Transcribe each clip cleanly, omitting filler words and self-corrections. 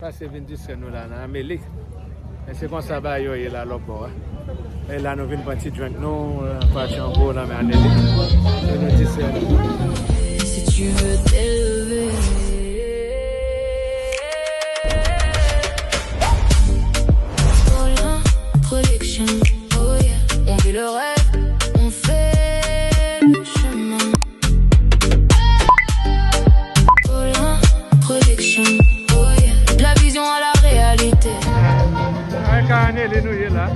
Ça c'est 20 nous là en Amérique. Et c'est comme ça bah yo est là là-bas. Et là nous venons partir drink nous partir en gros là mais en Amérique. Si tu veux t'élever, Paulin, projection, oh yeah. On vit le rêve, on fait le chemin. Paulin, projection, oh yeah. De la vision à la réalité. Avec un élé nous est là.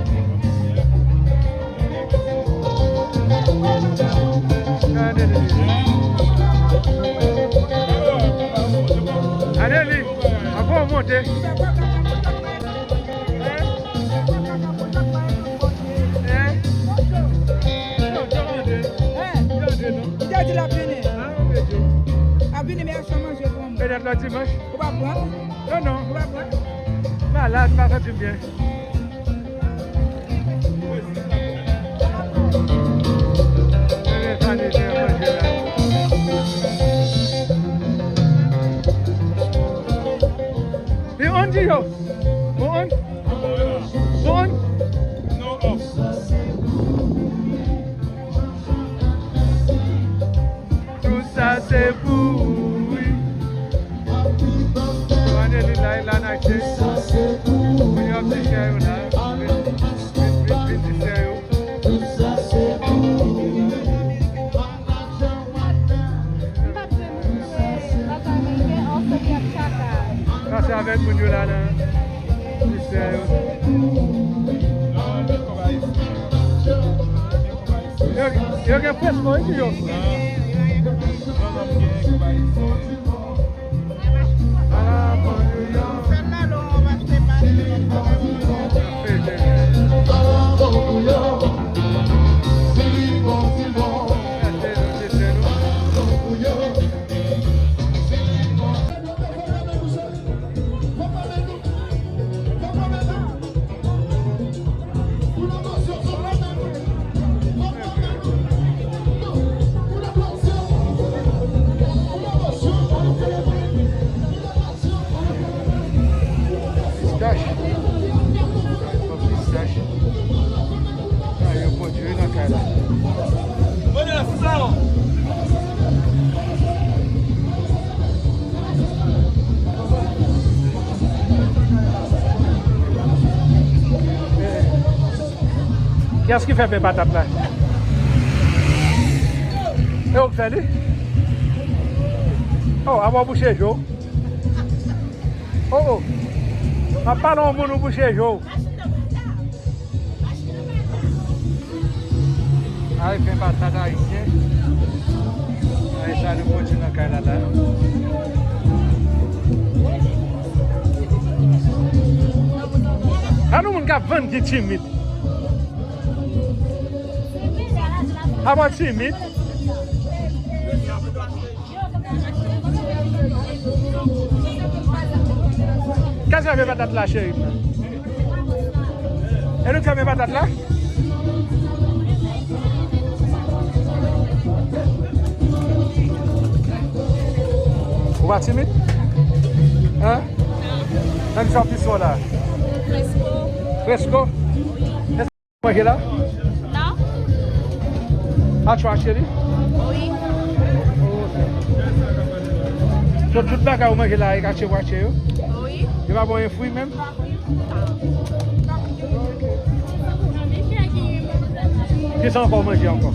Allez, on va monter. Peut-être le dimanche. Non, non. Malade, pas du bien. Mais on dit yo. On. No off. Tout ça c'est pour oui. On est là il a naqué. On y a petit chien là. C'est avec mon Dieu là, il y a un presque moi ici. Qu'est-ce qui fait mes patates là? Et où fait lui? Oh, avoir bouché Joe. Oh, ma parole au monde bouché Joe. Aí vem batata aí, aí sai no monte na cara lá. Ah, não me engano que tímido. Ah, mas tímido. Qu'est-ce que fait patate là, chérie? Et nous fait mes patates là? Vous va timide? Hein? Même sur le pisson là? Fresco. Fresco? Est-ce que vous mangez là? Non? Ah, tu as chérie? Oui. So, tout le bagage vous mangez là, avec acheter ou acheter? Oui. Il va boire un fruit même? Qui sont encore manger encore?